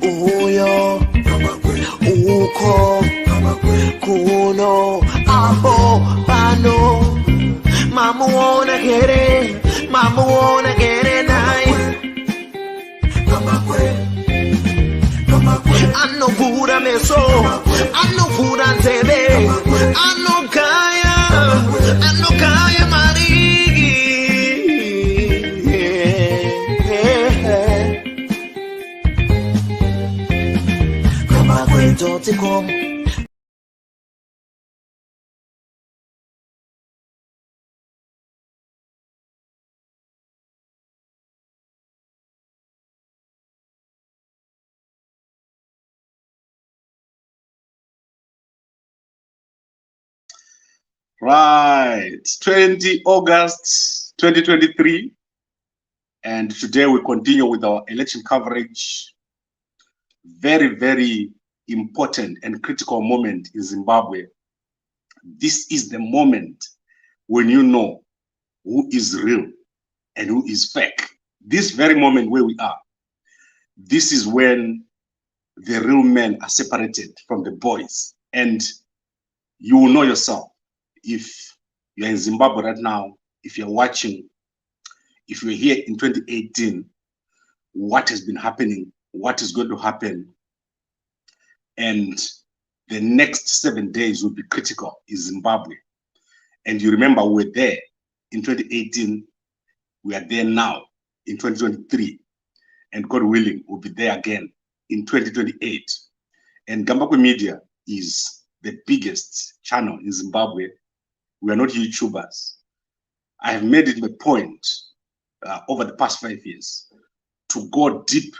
Uyo uko kuno aho pano mama wanna get it nice. I know Buddha meso, I know Buddha tebe, I know kaya marigi. Kama kweto tikom. Right, 20 August 2023, and today we continue with our election coverage. Very, very important and critical moment in Zimbabwe. This is the moment when you know who is real and who is fake. This very moment where we are, this is when the real men are separated from the boys, and you will know yourself. If you're in Zimbabwe right now, if you're watching, if you're here in 2018, what has been happening, what is going to happen, and the next 7 days will be critical in Zimbabwe. And you remember we were there in 2018, we are there now in 2023, and God willing, we'll be there again in 2028. And Gambakwe Media is the biggest channel in Zimbabwe. We are not YouTubers. I have made it my point over the past 5 years to go deep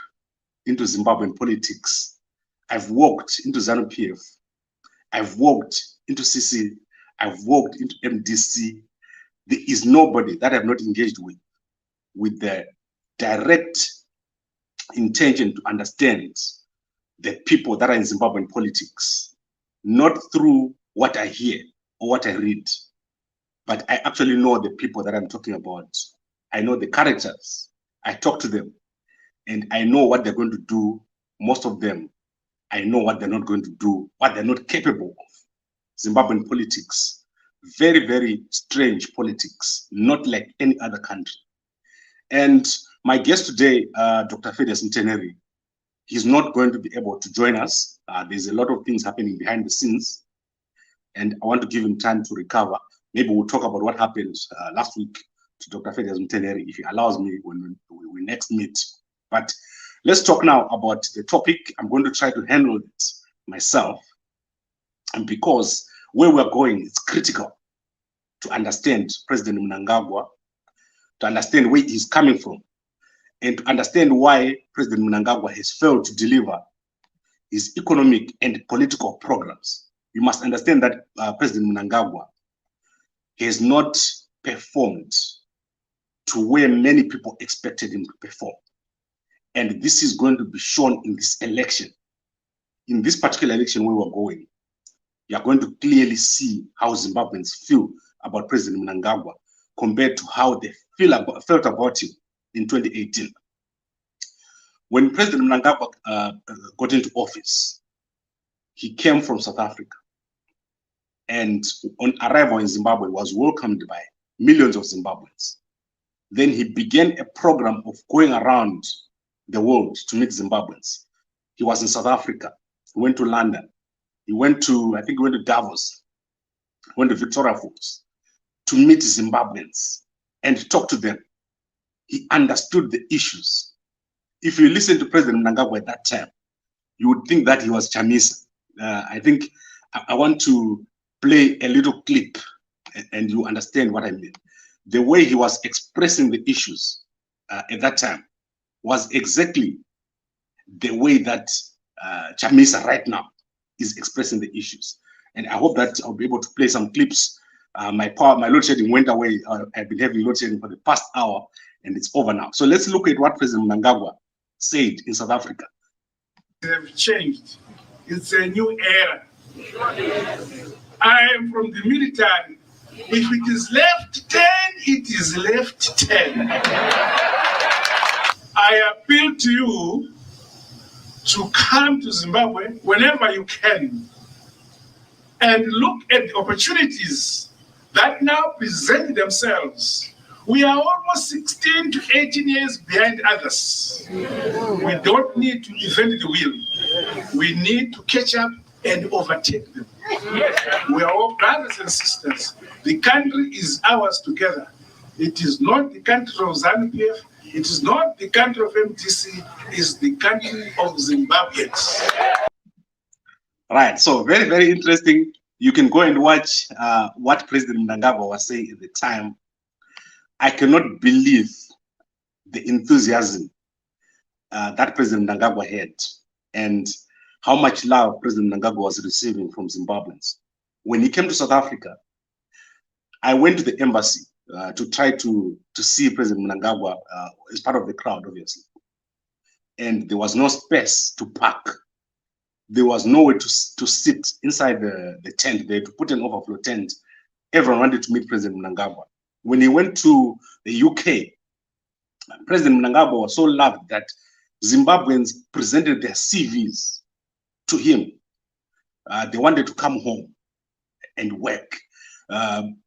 into Zimbabwean politics. I've walked into ZANU-PF. I've walked into CC. I've walked into MDC. There is nobody that I've not engaged with the direct intention to understand the people that are in Zimbabwean politics, not through what I hear or what I read, but I actually know the people that I'm talking about. I know the characters. I talk to them, and I know what they're going to do. Most of them, I know what they're not going to do, what they're not capable of. Zimbabwean politics, very, very strange politics, not like any other country. And my guest today, Dr. Feddious Mutenheri, he's not going to be able to join us. There's a lot of things happening behind the scenes, and I want to give him time to recover. Maybe we'll talk about what happened last week to Dr. Feddious Mutenheri, if he allows me when we next meet. But let's talk now about the topic. I'm going to try to handle it myself, and because where we're going, it's critical to understand President Mnangagwa, to understand where he's coming from, and to understand why President Mnangagwa has failed to deliver his economic and political programs. You must understand that President Mnangagwa has not performed to where many people expected him to perform. And this is going to be shown in this election. In this particular election where we're going, you are going to clearly see how Zimbabweans feel about President Mnangagwa compared to how they felt about him in 2018. When President Mnangagwa got into office, he came from South Africa. And on arrival in Zimbabwe, was welcomed by millions of Zimbabweans. Then he began a program of going around the world to meet Zimbabweans. He was in South Africa. He went to London. He went to, I think he went to Davos. He went to Victoria Falls to meet Zimbabweans and talk to them. He understood the issues. If you listen to President Mnangagwa at that time, you would think that he was Chamisa. I think I want to play a little clip and you understand what I mean. The way he was expressing the issues at that time was exactly the way that Chamisa right now is expressing the issues. And I hope that I'll be able to play some clips. My load shedding went away. I've been having load shedding for the past hour and it's over now. So let's look at what President Mnangagwa said in South Africa. They have changed. It's a new era. I am from the military. If it is left 10, it is left 10. I appeal to you to come to Zimbabwe whenever you can and look at the opportunities that now present themselves. We are almost 16 to 18 years behind others. We don't need to invent the wheel. We need to catch up and overtake them. We are all brothers and sisters. The country is ours together. It is not the country of ZANU-PF. It is not the country of MDC. It is the country of Zimbabweans. Right. So very, very interesting. You can go and watch what President Mnangagwa was saying at the time. I cannot believe the enthusiasm that President Mnangagwa had and how much love President Mnangagwa was receiving from Zimbabweans. When he came to South Africa, I went to the embassy to try to see President Mnangagwa as part of the crowd, obviously. And there was no space to park. There was nowhere to sit inside the tent. They had to put an overflow tent. Everyone wanted to meet President Mnangagwa. When he went to the UK, President Mnangagwa was so loved that Zimbabweans presented their CVs to him. They wanted to come home and work.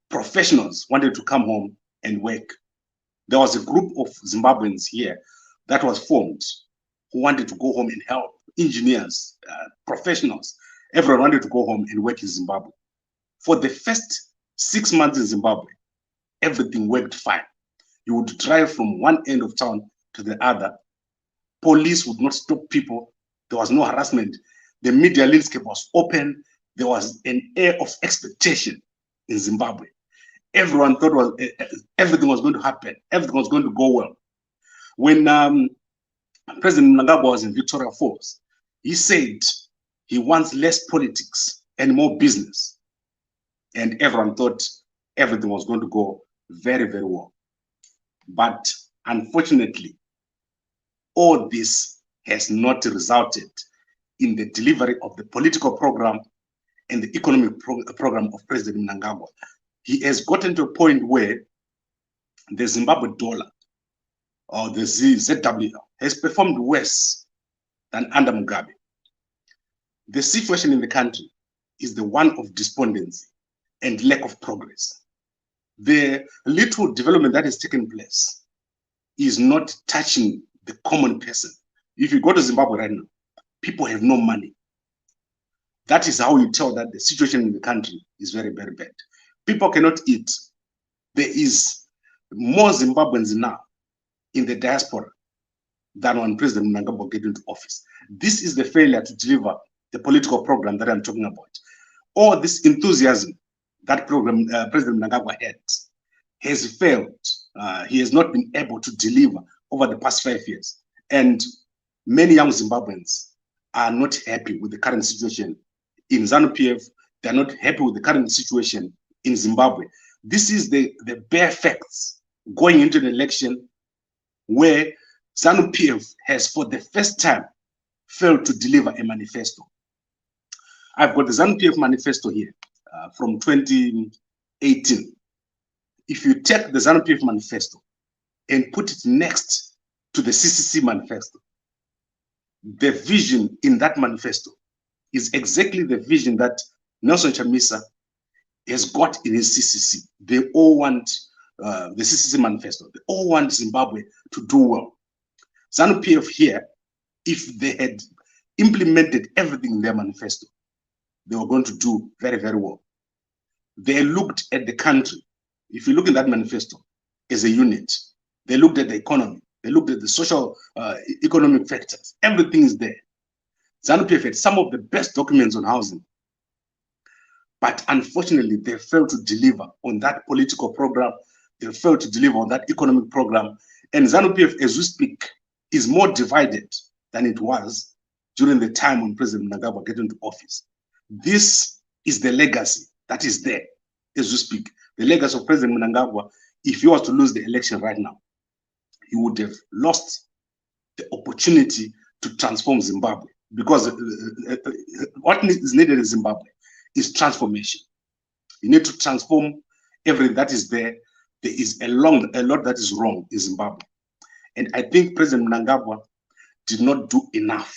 Professionals wanted to come home and work. There was a group of Zimbabweans here that was formed who wanted to go home and help. Engineers, professionals, everyone wanted to go home and work in Zimbabwe. For the first 6 months in Zimbabwe, everything worked fine. You would drive from one end of town to the other. Police would not stop people. There was no harassment. The media landscape was open. There was an air of expectation in Zimbabwe. Everyone thought everything was going to happen. Everything was going to go well. When President Mnangagwa was in Victoria Falls, he said he wants less politics and more business. And everyone thought everything was going to go very, very well. But unfortunately, all this has not resulted in the delivery of the political program and the economic program of President Mnangagwa. He has gotten to a point where the Zimbabwe dollar or the ZWL has performed worse than under Mugabe. The situation in the country is the one of despondency and lack of progress. The little development that has taken place is not touching the common person. If you go to Zimbabwe right now, people have no money. That is how you tell that the situation in the country is very, very bad. People cannot eat. There is more Zimbabweans now in the diaspora than when President Mnangagwa got into office. This is the failure to deliver the political program that I'm talking about. All this enthusiasm that program President Mnangagwa had has failed. He has not been able to deliver over the past 5 years. And many young Zimbabweans are not happy with the current situation in ZANU-PF. They're not happy with the current situation in Zimbabwe. This is the bare facts going into an election where ZANU-PF has, for the first time, failed to deliver a manifesto. I've got the ZANU-PF manifesto here from 2018. If you take the ZANU-PF manifesto and put it next to the CCC manifesto, the vision in that manifesto is exactly the vision that Nelson Chamisa has got in his CCC. They all want the CCC manifesto. They all want Zimbabwe to do well. ZANU-PF here, if they had implemented everything in their manifesto, they were going to do very, very well. They looked at the country. If you look at that manifesto as a unit, they looked at the economy. They looked at the social economic factors. Everything is there. ZANU-PF had some of the best documents on housing. But unfortunately, they failed to deliver on that political program. They failed to deliver on that economic program. And ZANU-PF, as we speak, is more divided than it was during the time when President Mnangagwa got into office. This is the legacy that is there as we speak. The legacy of President Mnangagwa, if he was to lose the election right now, he would have lost the opportunity to transform Zimbabwe. Because what is needed in Zimbabwe is transformation. You need to transform everything that is there. There is a lot that is wrong in Zimbabwe. And I think President Mnangagwa did not do enough.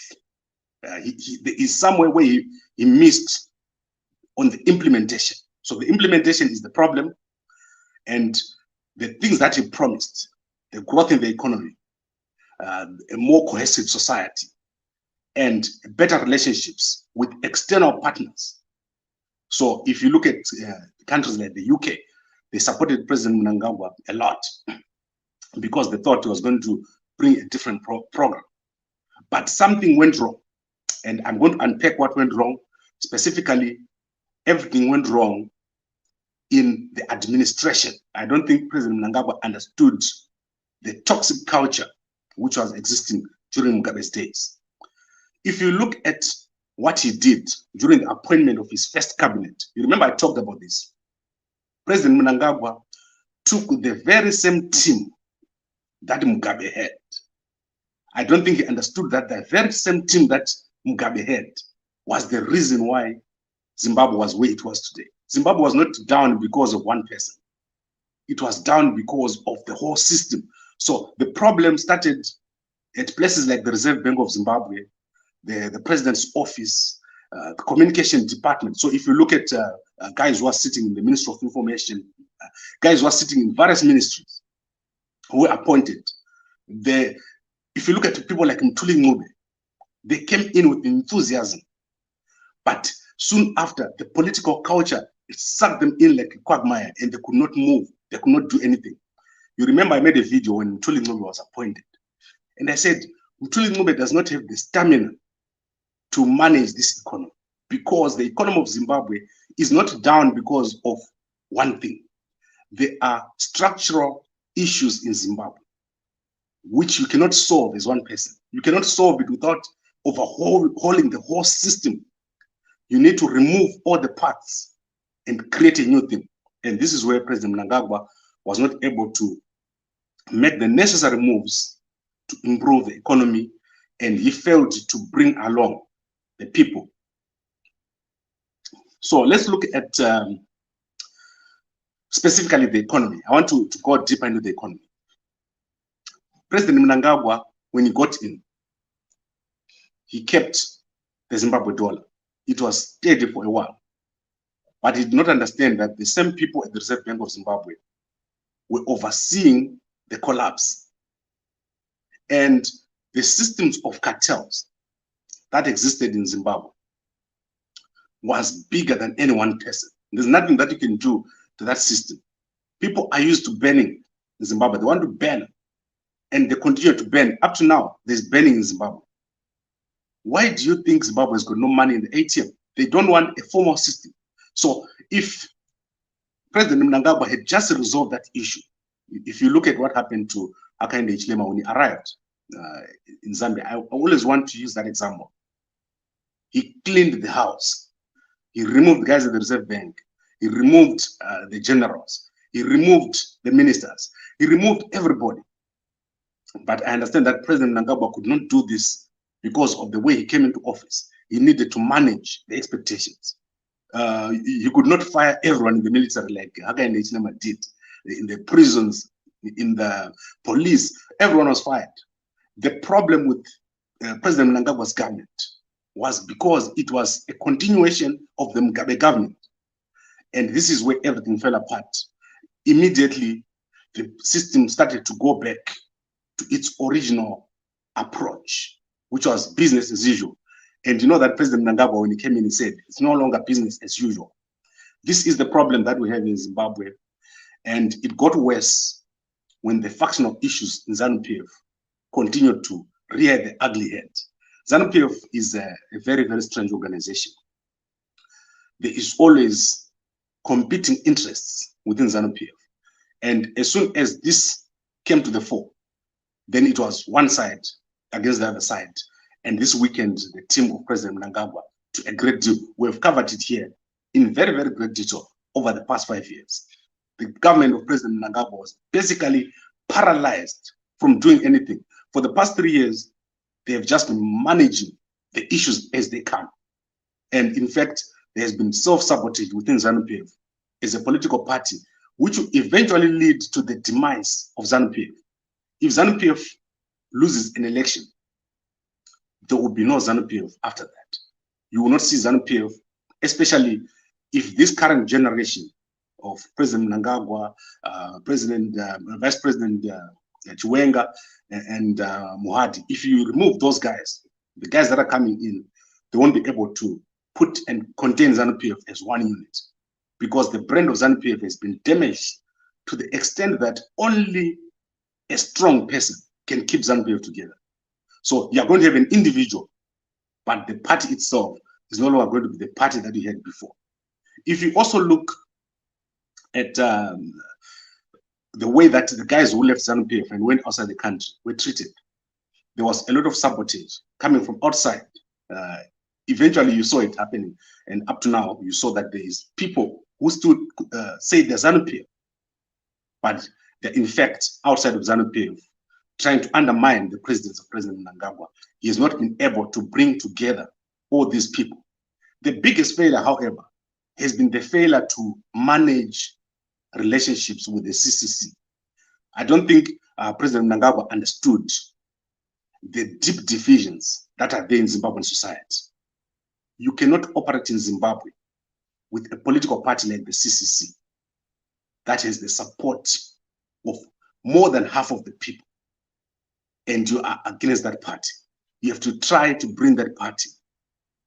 There is somewhere where he missed on the implementation. So the implementation is the problem, and the things that he promised, the growth in the economy, a more cohesive society, and better relationships with external partners. So if you look at countries like the UK, they supported President Mnangagwa a lot because they thought he was going to bring a different program. But something went wrong. And I'm going to unpack what went wrong. Specifically, everything went wrong in the administration. I don't think President Mnangagwa understood the toxic culture which was existing during Mugabe's days. If you look at what he did during the appointment of his first cabinet, you remember I talked about this. President Mnangagwa took the very same team that Mugabe had. I don't think he understood that the very same team that Mugabe had was the reason why Zimbabwe was where it was today. Zimbabwe was not down because of one person. It was down because of the whole system. So the problem started at places like the Reserve Bank of Zimbabwe, the president's office, the communication department. So if you look at guys who are sitting in the Ministry of Information, guys who are sitting in various ministries who were appointed, if you look at people like Mutenheri, they came in with enthusiasm, but soon after, the political culture, it sucked them in like a quagmire, and they could not move. They could not do anything. You remember I made a video when Mutenheri was appointed, and I said, Mutenheri does not have the stamina to manage this economy, because the economy of Zimbabwe is not down because of one thing. There are structural issues in Zimbabwe, which you cannot solve as one person. You cannot solve it without overhauling the whole system. You need to remove all the parts and create a new thing. And this is where President Mnangagwa was not able to make the necessary moves to improve the economy, and he failed to bring along the people. So let's look at specifically the economy. I want to go deeper into the economy. President Mnangagwa, when he got in, he kept the Zimbabwe dollar. It was steady for a while, but he did not understand that the same people at the Reserve Bank of Zimbabwe were overseeing the collapse. And the systems of cartels that existed in Zimbabwe was bigger than any one person. There's nothing that you can do to that system. People are used to burning in Zimbabwe. They want to burn, and they continue to burn. Up to now, there's burning in Zimbabwe. Why do you think Zimbabwe has got no money in the ATM? They don't want a formal system. So if President Mnangagwa had just resolved that issue, if you look at what happened to Hakainde Hichilema when he arrived in Zambia, I always want to use that example. He cleaned the house. He removed the guys at the Reserve Bank. He removed the generals. He removed the ministers. He removed everybody. But I understand that President Mnangagwa could not do this because of the way he came into office. He needed to manage the expectations. He could not fire everyone in the military like Hakainde Hichilema did. In the prisons, in the police, everyone was fired. The problem with President Mnangagwa's government was because it was a continuation of the Mugabe government. And this is where everything fell apart. Immediately, the system started to go back to its original approach, which was business as usual. And you know that President Mnangagwa, when he came in, he said, it's no longer business as usual. This is the problem that we have in Zimbabwe. And it got worse when the factional issues in ZANU-PF continued to rear the ugly head. ZANU-PF is a very, very strange organization. There is always competing interests within ZANU-PF. And as soon as this came to the fore, then it was one side against the other side. And this weakened the team of President Mnangagwa to a great deal. We have covered it here in very, very great detail over the past 5 years. The government of President Mnangagwa was basically paralyzed from doing anything. For the past 3 years, they have just been managing the issues as they come. And in fact, there has been self-sabotage within ZANU-PF as a political party, which will eventually lead to the demise of ZANU-PF. If ZANU-PF loses an election, there will be no ZANU-PF after that. You will not see ZANU-PF, especially if this current generation of President Mnangagwa, Vice President Chiwenga, and Muhadi, if you remove those guys, the guys that are coming in, they won't be able to put and contain ZANU-PF as one unit, because the brand of ZANU-PF has been damaged to the extent that only a strong person can keep ZANU-PF together. So you're going to have an individual, but the party itself is no longer going to be the party that you had before. If you also look at the way that the guys who left ZANU-PF and went outside the country were treated, there was a lot of sabotage coming from outside. Eventually, you saw it happening, and up to now, you saw that there is people who stood say they're ZANU-PF, but they're in fact outside of ZANU-PF, trying to undermine the presidency of President Mnangagwa. He has not been able to bring together all these people. The biggest failure, however, has been the failure to manage relationships with the CCC. I don't think President Mnangagwa understood the deep divisions that are there in Zimbabwean society. You cannot operate in Zimbabwe with a political party like the CCC that has the support of more than half of the people, and you are against that party. You have to try to bring that party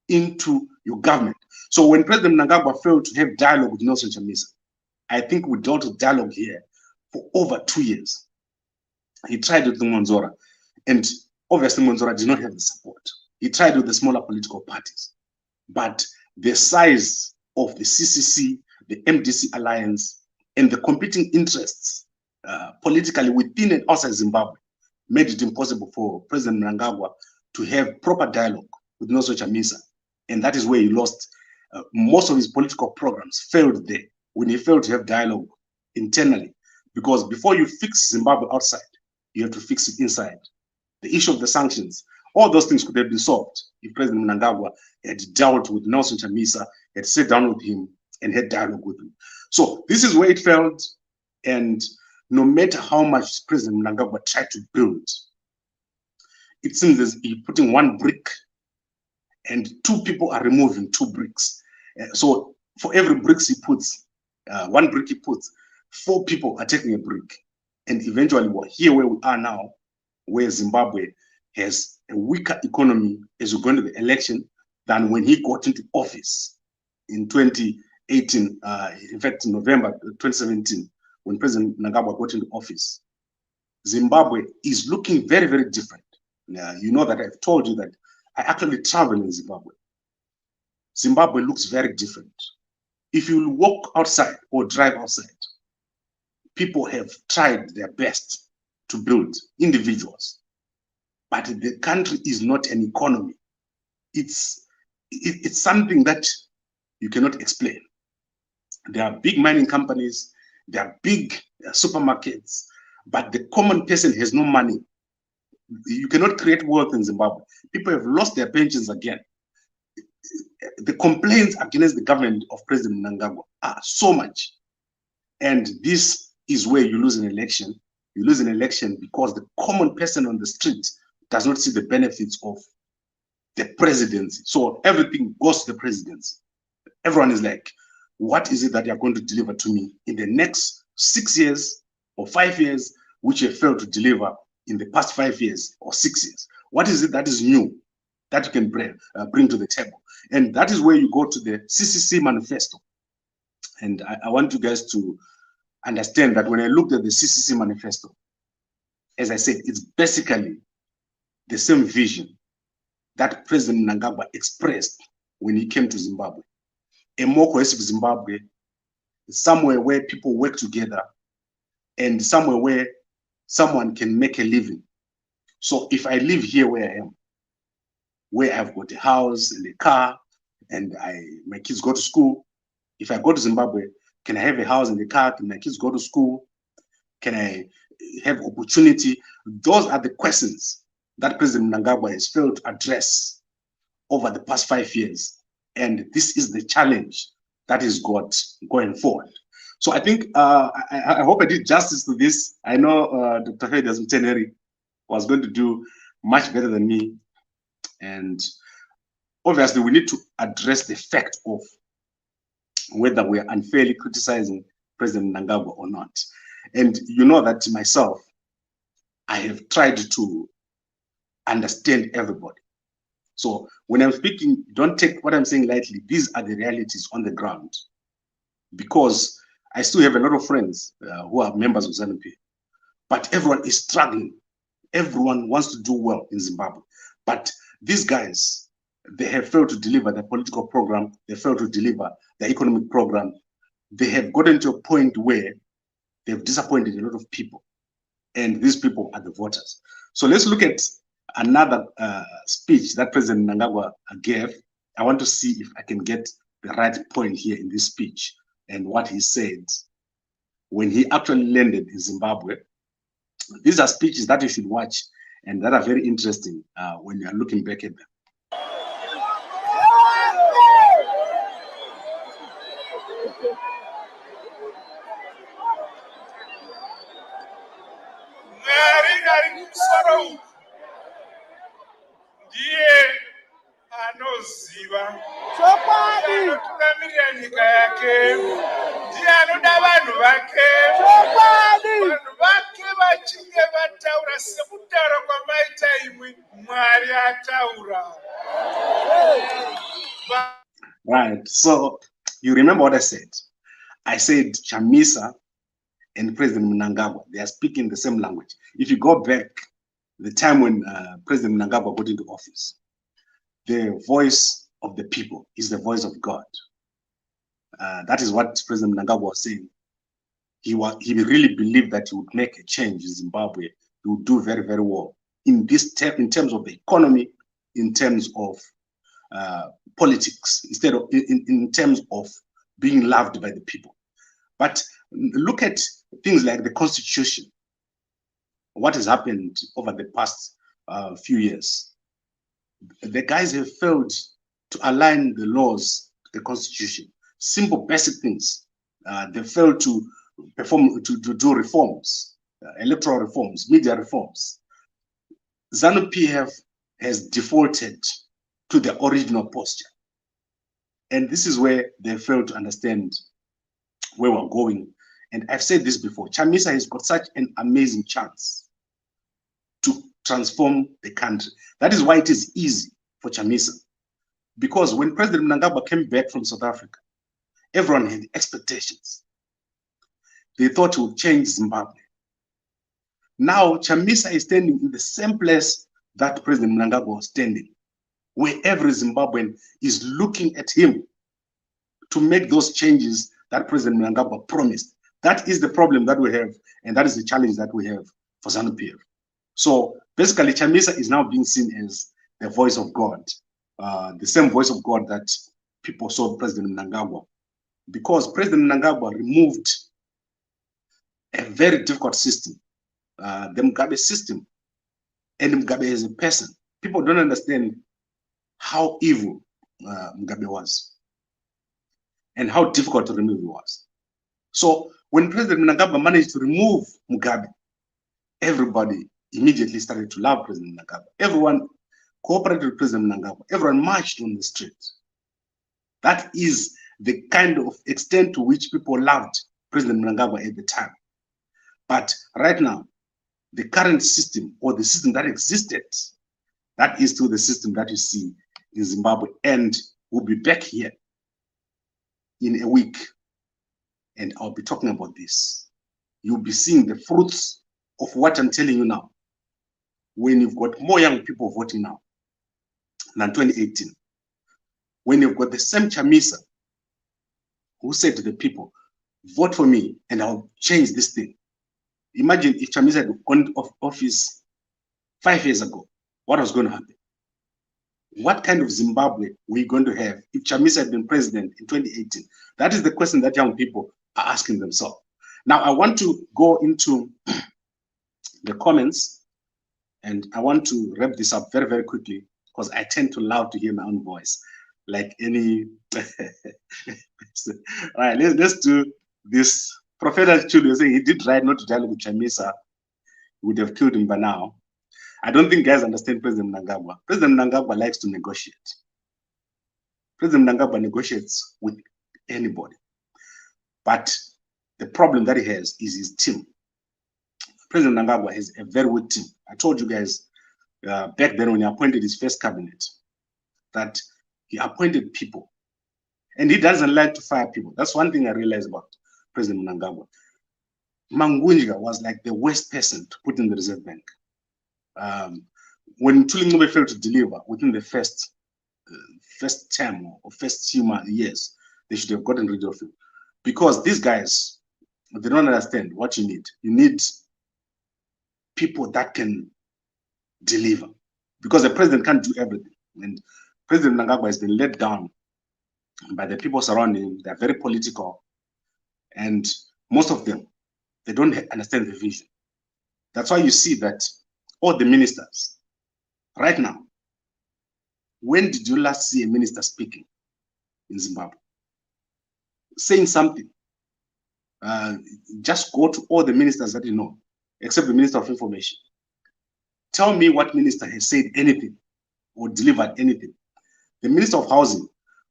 into your government. So when President Mnangagwa failed to have dialogue with Nelson Chamisa, I think we dealt with dialogue here for over 2 years. He tried with Ngonzora, and obviously Ngonzora did not have the support. He tried with the smaller political parties, but the size of the CCC, the MDC alliance, and the competing interests politically within and outside Zimbabwe made it impossible for President Mnangagwa to have proper dialogue with Nelson Chamisa. And that is where he lost most of his political programs, failed there, when he failed to have dialogue internally. Because before you fix Zimbabwe outside, you have to fix it inside. The issue of the sanctions, all those things could have been solved if President Mnangagwa had dealt with Nelson Chamisa, had sat down with him and had dialogue with him. So this is where it failed. And no matter how much President Mnangagwa tried to build, it seems as he's putting one brick and two people are removing 2 bricks. So for every brick he puts, 1 brick he puts, 4 people are taking a brick. And eventually we're here where we are now, where Zimbabwe has a weaker economy as we go into the election than when he got into office in 2018, in fact, in November 2017, when President Mnangagwa got into office. Zimbabwe is looking very, very different. You know that I've told you that I actually travel in Zimbabwe. Zimbabwe looks very different. If you walk outside or drive outside, people have tried their best to build individuals, but the country is not an economy. It's something that you cannot explain. There are big mining companies, there are big supermarkets, but the common person has no money. You cannot create wealth in Zimbabwe. People have lost their pensions again. The complaints against the government of President Mnangagwa are so much. And this is where you lose an election. You lose an election because the common person on the street does not see the benefits of the presidency. So everything goes to the presidency. Everyone is like, what is it that you're going to deliver to me in the next 6 years or 5 years, which you have failed to deliver in the past 5 years or 6 years? What is it that is new that you can bring to the table? And that is where you go to the CCC manifesto. And I want you guys to understand that when I looked at the CCC manifesto, as I said, it's basically the same vision that President Mnangagwa expressed when he came to Zimbabwe. A more cohesive Zimbabwe, somewhere where people work together and somewhere where someone can make a living. So if I live here where I am, where I've got a house and a car and my kids go to school, if I go to Zimbabwe, can I have a house and a car? Can my kids go to school? Can I have opportunity? Those are the questions that President Mnangagwa has failed to address over the past 5 years. And this is the challenge that is got going forward. So I think, I hope I did justice to this. I know Dr. Feddious Mutenheri was going to do much better than me. And obviously, we need to address the fact of whether we are unfairly criticizing President Mnangagwa or not. And you know that myself, I have tried to understand everybody. So when I'm speaking, don't take what I'm saying lightly. These are the realities on the ground. Because I still have a lot of friends who are members of ZANU-PF, but everyone is struggling. Everyone wants to do well in Zimbabwe. But these guys, they have failed to deliver their political program. They failed to deliver their economic program. They have gotten to a point where they've disappointed a lot of people. And these people are the voters. So let's look at another speech that President Mnangagwa gave. I want to see if I can get the right point here in this speech and what he said when he actually landed in Zimbabwe. These are speeches that you should watch and that are very interesting when you are looking back at them. Anoziva chokwadi anotungamirira nyika yake ndiye anoda vanhu vake chokwadi vanhu vake vachinge vataura sekutaura kwamaita imwi Mwari ataura. Right, so you remember what I said? I said Chamisa and President Mnangagwa, they are speaking the same language. If you go back the time when President Mnangagwa got into office, the voice of the people is the voice of God. That is what President Mnangagwa was saying. He really believed that he would make a change in Zimbabwe. He would do very, very well in terms of the economy, in terms of politics, instead of in terms of being loved by the people. But look at things like the Constitution. What has happened over the past few years? The guys have failed to align the laws to the Constitution. Simple, basic things. They failed to do reforms, electoral reforms, media reforms. ZANU-PF has defaulted to the original posture. And this is where they failed to understand where we're going. And I've said this before, Chamisa has got such an amazing chance to transform the country. That is why it is easy for Chamisa. Because when President Mnangagwa came back from South Africa, everyone had expectations. They thought he would change Zimbabwe. Now, Chamisa is standing in the same place that President Mnangagwa was standing, where every Zimbabwean is looking at him to make those changes that President Mnangagwa promised. That is the problem that we have, and that is the challenge that we have for ZANU-PF. So basically, Chamisa is now being seen as the voice of God, the same voice of God that people saw President Mnangagwa, because President Mnangagwa removed a very difficult system, the Mugabe system, and Mugabe as a person. People don't understand how evil Mugabe was and how difficult to remove he was. So when President Mnangagwa managed to remove Mugabe, everybody immediately started to love President Mnangagwa. Everyone cooperated with President Mnangagwa. Everyone marched on the streets. That is the kind of extent to which people loved President Mnangagwa at the time. But right now, the current system, or the system that existed, that is still the system that you see in Zimbabwe. And we'll be back here in a week, and I'll be talking about this. You'll be seeing the fruits of what I'm telling you now, when you've got more young people voting now than 2018. When you've got the same Chamisa who said to the people, vote for me and I'll change this thing. Imagine if Chamisa had gone off office 5 years ago, what was going to happen? What kind of Zimbabwe were we going to have if Chamisa had been president in 2018? That is the question that young people are asking themselves. Now, I want to go into the comments, and I want to wrap this up very, very quickly, because I tend to love to hear my own voice, like any. All right, let's do this. Professor Chulu saying he did right not to dialogue with Chamisa, would have killed him by now. I don't think guys understand President Mnangagwa. President Mnangagwa likes to negotiate. President Mnangagwa negotiates with anybody. But the problem that he has is his team. President Mnangagwa has a very weak team. I told you guys back then when he appointed his first cabinet that he appointed people. And he doesn't like to fire people. That's one thing I realized about President Mnangagwa. Mangunjika was like the worst person to put in the Reserve Bank. When Tulingube failed to deliver within the first term or first few years, they should have gotten rid of him. Because these guys, they don't understand what you need. You need people that can deliver. Because the president can't do everything. And President Mnangagwa has been let down by the people surrounding him. They're very political. And most of them, they don't understand the vision. That's why you see that all the ministers, right now, when did you last see a minister speaking in Zimbabwe? Saying something. Just go to all the ministers that you know, except the Minister of Information. Tell me what minister has said anything or delivered anything. The Minister of Housing,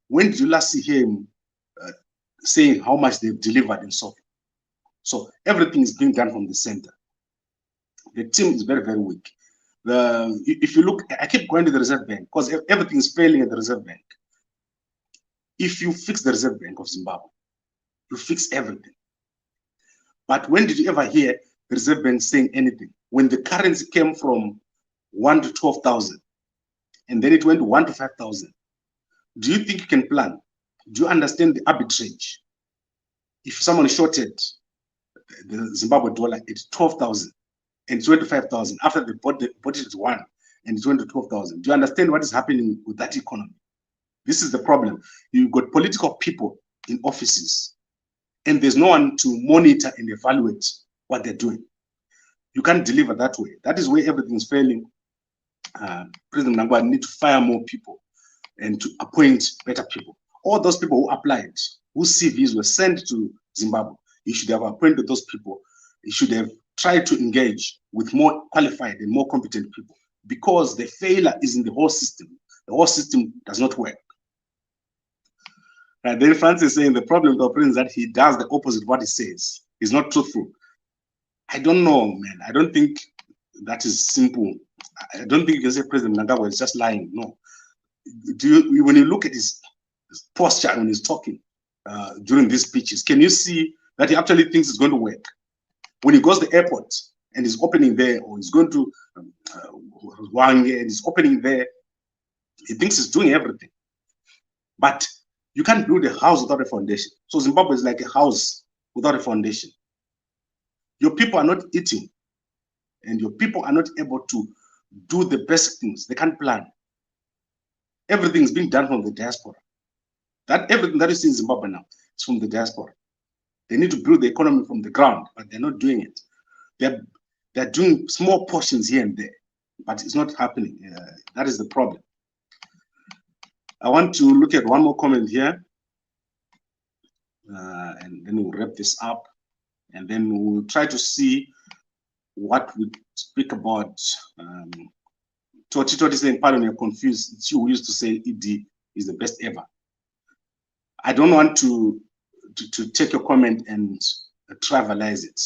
when did you last see him saying how much they've delivered and so forth? So everything is being done from the center. The team is very, very weak. If you look, I keep going to the Reserve Bank because everything is failing at the Reserve Bank. If you fix the Reserve Bank of Zimbabwe, you fix everything. But when did you ever hear the Reserve Bank saying anything? When the currency came from 1 to 12,000 and then it went to 1 to 5,000, do you think you can plan? Do you understand the arbitrage? If someone shorted the Zimbabwe dollar at 12,000 and it went to 5,000 after they bought it at 1 and it went to 12,000, do you understand what is happening with that economy? This is the problem. You've got political people in offices and there's no one to monitor and evaluate what they're doing. You can't deliver that way. That is where everything is failing. President Mnangagwa needs to fire more people and to appoint better people. All those people who applied, whose CVs were sent to Zimbabwe, he should have appointed those people. He should have tried to engage with more qualified and more competent people because the failure is in the whole system. The whole system does not work. And then Francis is saying the problem with the president is that he does the opposite of what he says. He's not truthful. I don't know, man. I don't think that is simple. I don't think you can say President Mnangagwa is just lying. No. When you look at his posture when he's talking during these speeches, can you see that he actually thinks it's going to work? When he goes to the airport and he's opening there, or he's going to Wange and he's opening there, he thinks he's doing everything. But you can't build a house without a foundation. So Zimbabwe is like a house without a foundation. Your people are not eating, and your people are not able to do the basic things. They can't plan. Everything is being done from the diaspora. Everything that you see in Zimbabwe now is from the diaspora. They need to build the economy from the ground, but they're not doing it. They're doing small portions here and there, but it's not happening. That is the problem. I want to look at one more comment here, and then we'll wrap this up, and then we'll try to see what we speak about. Toti saying, pardon, you're confused. It's you who used to say ED is the best ever. I don't want to take your comment and trivialize it,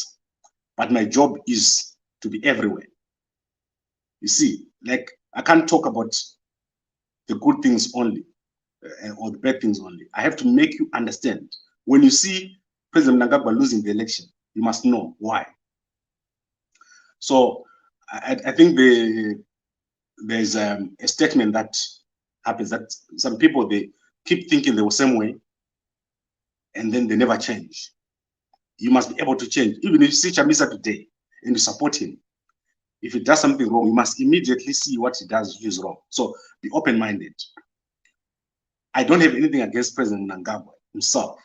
but my job is to be everywhere. You see, like I can't talk about the good things only or the bad things only. I have to make you understand. When you see President Mnangagwa losing the election, you must know why. So I think there's a statement that happens that some people, they keep thinking the same way and then they never change. You must be able to change. Even if you see Chamisa today and you support him, if he does something wrong, you must immediately see what he does which is wrong. So be open-minded. I don't have anything against President Mnangagwa himself,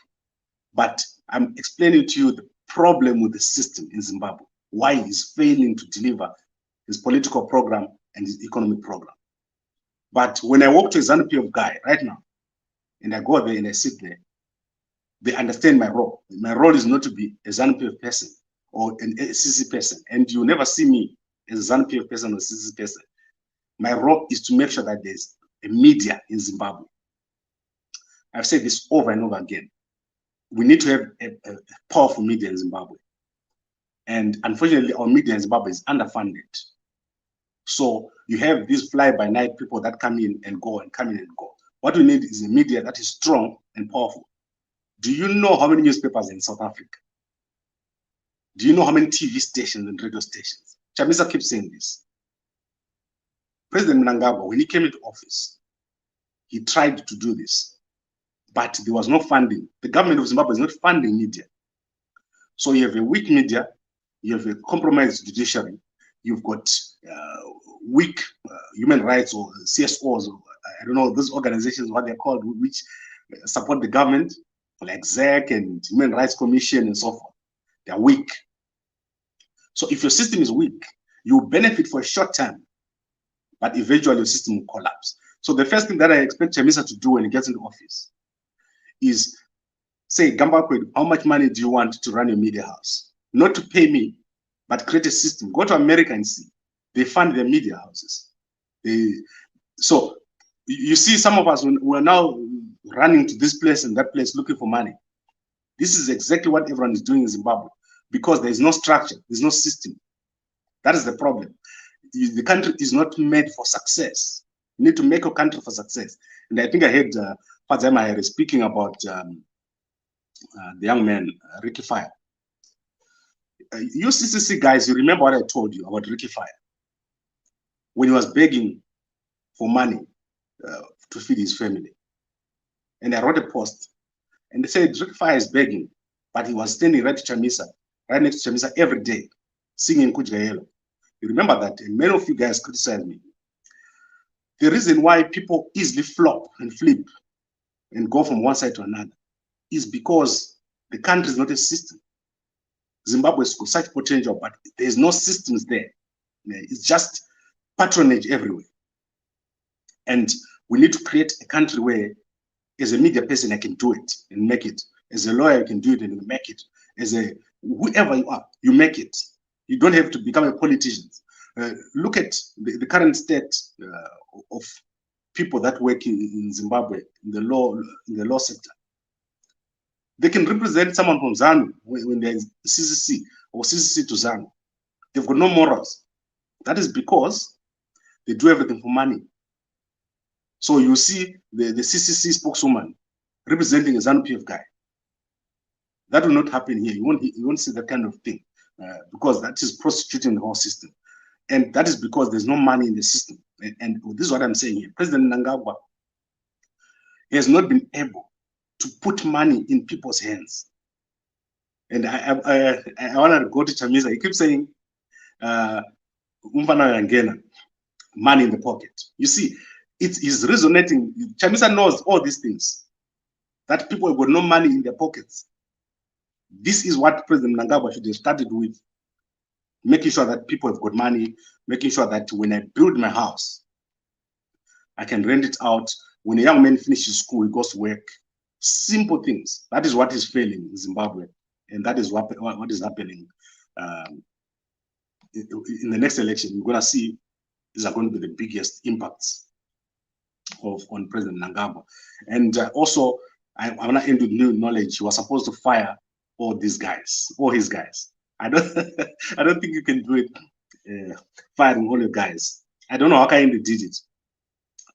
but I'm explaining to you the problem with the system in Zimbabwe, why he's failing to deliver his political program and his economic program. But when I walk to a ZANU-PF guy right now, and I go there and I sit there, they understand my role. My role is not to be a ZANU-PF person or an ACC person, and you never see me as a ZANU-PF person or CCC person, my role is to make sure that there's a media in Zimbabwe. I've said this over and over again. We need to have a powerful media in Zimbabwe. And unfortunately, our media in Zimbabwe is underfunded. So you have these fly-by-night people that come in and go and come in and go. What we need is a media that is strong and powerful. Do you know how many newspapers in South Africa? Do you know how many TV stations and radio stations? Chamisa keeps saying this. President Mnangagwa, when he came into office, he tried to do this, but there was no funding. The government of Zimbabwe is not funding media. So you have a weak media, you have a compromised judiciary, you've got weak human rights or CSOs, or, I don't know, those organizations, what they're called, which support the government, like ZEC and Human Rights Commission and so forth. They're weak. So if your system is weak, you benefit for a short time, but eventually your system will collapse. So the first thing that I expect Chamisa to do when he gets into office is say, Gambakwe, how much money do you want to run your media house? Not to pay me, but create a system. Go to America and see. They fund their media houses. So you see some of us, we're now running to this place and that place looking for money. This is exactly what everyone is doing in Zimbabwe because there is no structure, there's no system. That is the problem. The country is not made for success. You need to make a country for success. And I think I heard Feddious speaking about the young man, Ricky Fire. You CCC guys, you remember what I told you about Ricky Fire? When he was begging for money to feed his family. And I wrote a post and they said Ricky Fire is begging, but he was standing right next to Chamisa every day, singing Kujayelo. You remember that? And many of you guys criticized me. The reason why people easily flop and flip and go from one side to another is because the country is not a system. Zimbabwe has got such potential, but there's no systems there. It's just patronage everywhere. And we need to create a country where, as a media person, I can do it and make it. As a lawyer, you can do it and make it. As a whoever you are, you make it. You don't have to become a politician. Look at the current state of people that work in Zimbabwe in the law sector. They can represent someone from ZANU when there's CCC or CCC to ZANU. They've got no morals. That is because they do everything for money. So you see the CCC spokeswoman representing a ZANU-PF guy. That will not happen here. You won't see that kind of thing because that is prostituting the whole system. And that is because there's no money in the system. And this is what I'm saying here. President Mnangagwa has not been able to put money in people's hands. And I want to go to Chamisa. He keeps saying, money in the pocket. You see, it is resonating. Chamisa knows all these things, that people have got no money in their pockets. This is what President Mnangagwa should have started with, making sure that people have got money, making sure that when I build my house, I can rent it out. When a young man finishes school, he goes to work. Simple things. That is what is failing in Zimbabwe. And that is what is happening in the next election. We're going to see these are going to be the biggest impacts on President Mnangagwa. And also, I want to end with new knowledge. He was supposed to fire all these guys, all his guys. I don't think you can do it, firing all your guys. I don't know how Hakainde did it.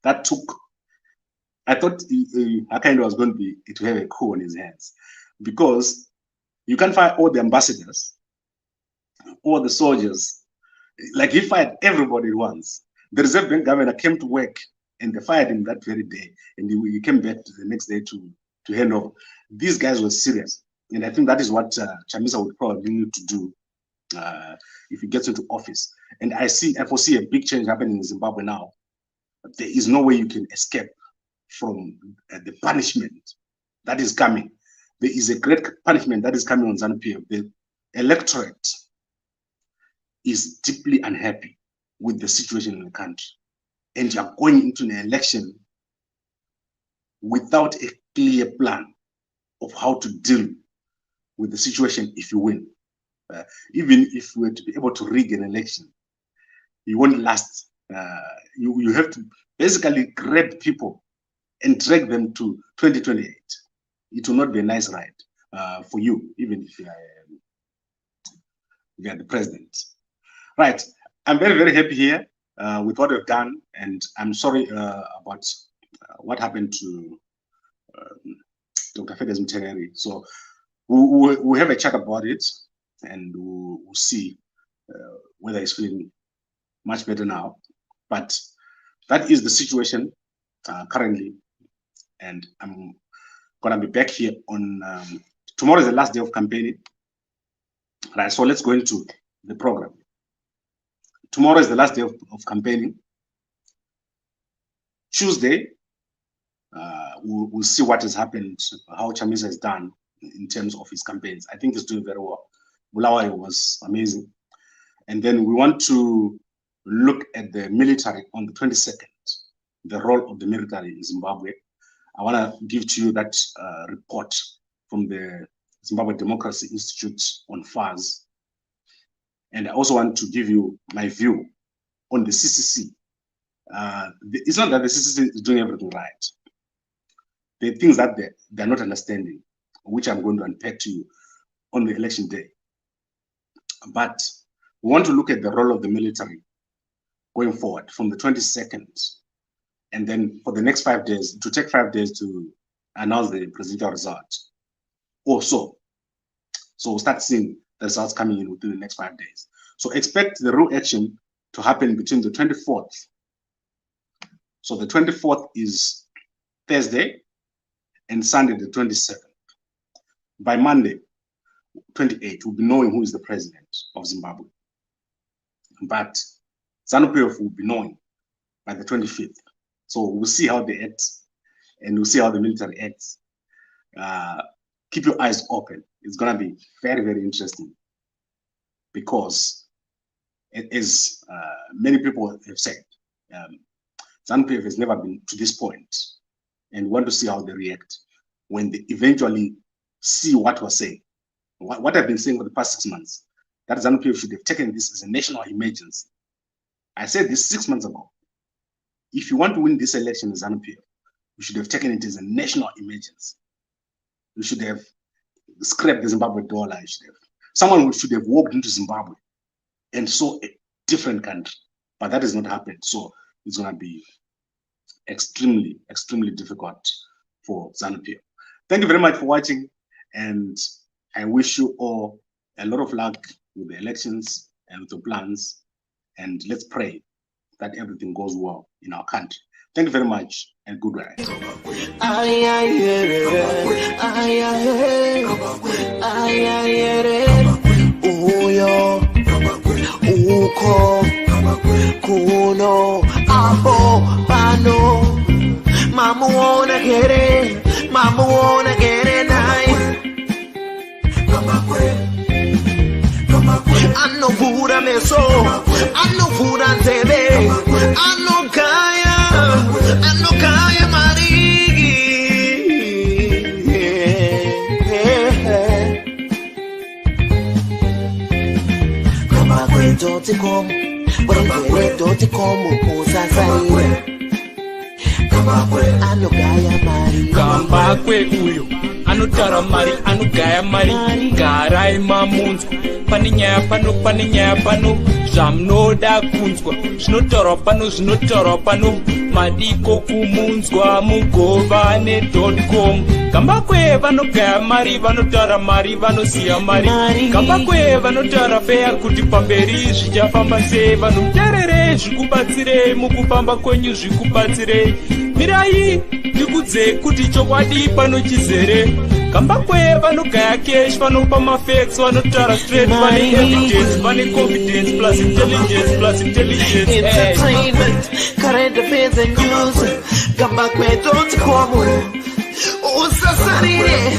That took, I thought Hakainde was going to have a coup on his hands, because you can't fire all the ambassadors, all the soldiers. Like, he fired everybody once. The Reserve Bank governor came to work and they fired him that very day, and he came back the next day to hand over. These guys were serious. And I think that is what Chamisa would probably need to do if he gets into office. And I foresee a big change happening in Zimbabwe now. There is no way you can escape from the punishment that is coming. There is a great punishment that is coming on ZANU-PF. The electorate is deeply unhappy with the situation in the country. And you are going into an election without a clear plan of how to deal with the situation if you win. Even if we were to be able to rig an election, you won't last. You have to basically grab people and drag them to 2028. It will not be a nice ride for you, even if you are the president. Right. I'm very, very happy here with what we've done, and I'm sorry about what happened to Dr. Feddious Mutenheri. So we'll have a chat about it, and we'll see whether he's feeling much better now. But that is the situation currently, and I'm gonna be back here on tomorrow is the last day of campaigning. Right, so let's go into the program. Tomorrow is the last day of campaigning. Tuesday, we'll see what has happened, how Chamisa has done in terms of his campaigns. I think he's doing very well. Bulawayo was amazing. And then we want to look at the military on the 22nd, the role of the military in Zimbabwe. I want to give to you that report from the Zimbabwe Democracy Institute on FARS. And I also want to give you my view on the CCC. It's not that the CCC is doing everything right. There are things that they're not understanding, which I'm going to unpack to you on the election day. But we want to look at the role of the military going forward from the 22nd. And then for the next 5 days, to take 5 days to announce the presidential results. So we'll start seeing the results coming in within the next 5 days. So expect the real action to happen between the 24th. So the 24th is Thursday and Sunday the 27th. By Monday, 28th, we'll be knowing who is the president of Zimbabwe. But ZANU-PF will be knowing by the 25th. So we'll see how they act, and we'll see how the military acts. Keep your eyes open. It's going to be very, very interesting, because as many people have said, ZANU-PF has never been to this point, and we want to see how they react when they eventually see what we're saying. What I've been saying for the past 6 months, that ZANU-PF should have taken this as a national emergency. I said this 6 months ago. If you want to win this election as ZANU-PF, you should have taken it as a national emergency. You should have scrapped the Zimbabwe dollar. Someone should have walked into Zimbabwe and saw a different country. But that has not happened. So it's going to be extremely, extremely difficult for ZANU-PF. Thank you very much for watching. And I wish you all a lot of luck with the elections and with the plans. And let's pray that everything goes well in our country. Thank you very much, and goodbye. Anovura meso, anovura nzebe, anokaya marigi. Kama kwetu tikomu, kwetu tikomu usasaiwe. Kama kwe anokaya marigi. Kamba kwe uyo, anotara mari, anogaya mari, garai mamunzwa. Pane nyaya pano zvamunoda kunzwa, zvinotaurwa pano madiko kumunzwa mugovane.com. Kamba kwe vanogaya mari, vanotaura mari, vanosiya mari. Kamba kwe vanotaura feya kuti pamberi zvichafamba sei. Vanhu muterere zvikubatsirei, mukufamba kwenyu zvikubatsirei. Mirai ndikudze kuti chokwadi pano chizere. Kamba kwe vanogaya cash, vanopa mafacts, vanotaura straight, vane evidence, vane confidence plus intelligence. Entertainment, current affairs and news. Kamba kwe.com. Usasarire.